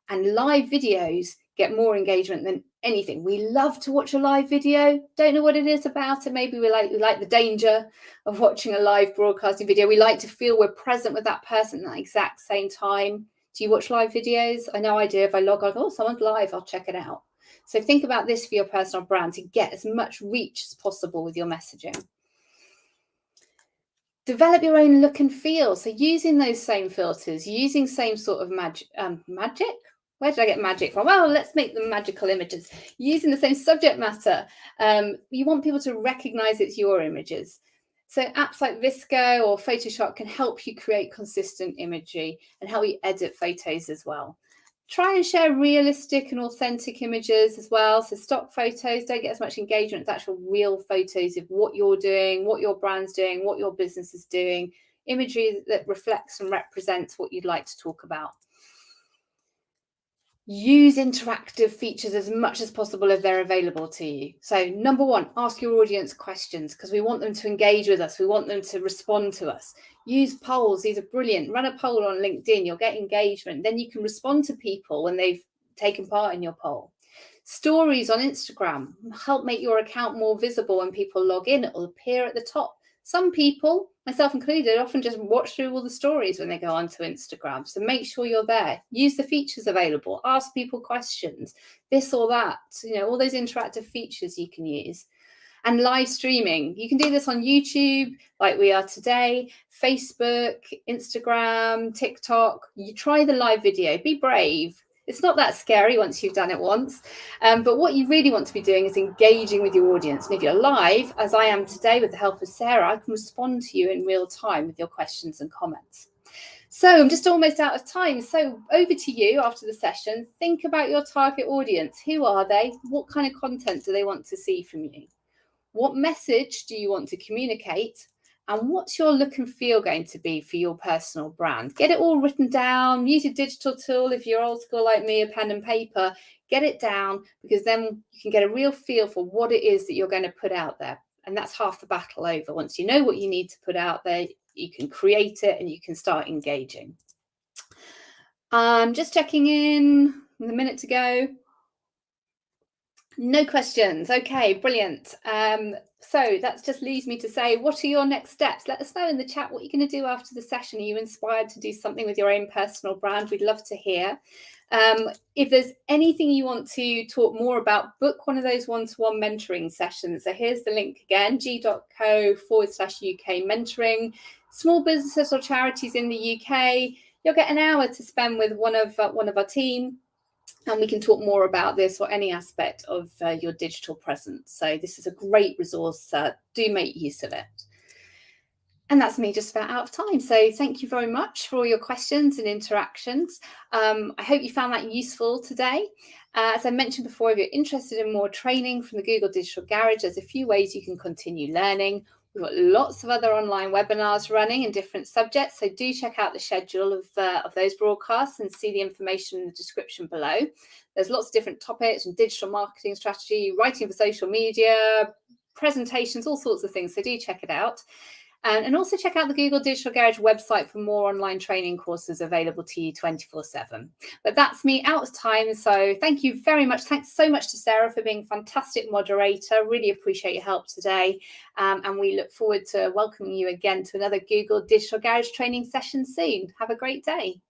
And live videos get more engagement than anything. We love to watch a live video. Don't know what it is about it. Maybe we like the danger of watching a live broadcasting video. We like to feel we're present with that person at the exact same time. Do you watch live videos? I know I do. If I log on, oh, someone's live, I'll check it out. So think about this for your personal brand to get as much reach as possible with your messaging. Develop your own look and feel. So using those same filters, using same sort of magic. Where did I get magic from? Well, let's make them magical images. Using the same subject matter. You want people to recognize it's your images. So apps like Visco or Photoshop can help you create consistent imagery and help you edit photos as well. Try and share realistic and authentic images as well. So stock photos don't get as much engagement as actual real photos of what you're doing, what your brand's doing, what your business is doing. Imagery that reflects and represents what you'd like to talk about. Use interactive features as much as possible if they're available to you. So number one, ask your audience questions because we want them to engage with us. We want them to respond to us. Use polls. These are brilliant. Run a poll on LinkedIn. You'll get engagement. Then you can respond to people when they've taken part in your poll. Stories on Instagram help make your account more visible when people log in. It will appear at the top. Some people, myself included, often just watch through all the stories when they go onto Instagram. So make sure you're there. Use the features available. Ask people questions, this or that. All those interactive features you can use. And live streaming. You can do this on YouTube, like we are today, Facebook, Instagram, TikTok. You try the live video. Be brave. It's not that scary once you've done it once. But what you really want to be doing is engaging with your audience. And if you're live, as I am today with the help of Sarah, I can respond to you in real time with your questions and comments. So I'm just almost out of time. So over to you after the session. Think about your target audience. Who are they? What kind of content do they want to see from you? What message do you want to communicate? And what's your look and feel going to be for your personal brand? Get it all written down. Use a digital tool if you're old school like me, a pen and paper. Get it down because then you can get a real feel for what it is that you're going to put out there. And that's half the battle over. Once you know what you need to put out there, you can create it and you can start engaging. Just checking in with a minute to go. No questions. Okay, brilliant. So that just leaves me to say, what are your next steps? Let us know in the chat what you're going to do after the session. Are you inspired to do something with your own personal brand? We'd love to hear. If there's anything you want to talk more about, book one of those one-to-one mentoring sessions. So here's the link again, g.co/UK mentoring. Small businesses or charities in the UK, you'll get an hour to spend with one of our team. And we can talk more about this or any aspect of your digital presence. So this is a great resource. Do make use of it. And that's me just about out of time. So thank you very much for all your questions and interactions. I hope you found that useful today. As I mentioned before, if you're interested in more training from the Google Digital Garage, there's a few ways you can continue learning. We've got lots of other online webinars running in different subjects, so do check out the schedule of those broadcasts and see the information in the description below. There's lots of different topics from digital marketing strategy, writing for social media, presentations, all sorts of things, so do check it out. And also check out the Google Digital Garage website for more online training courses available to you 24/7. But that's me out of time. So thank you very much. Thanks so much to Sarah for being a fantastic moderator. Really appreciate your help today. And we look forward to welcoming you again to another Google Digital Garage training session soon. Have a great day.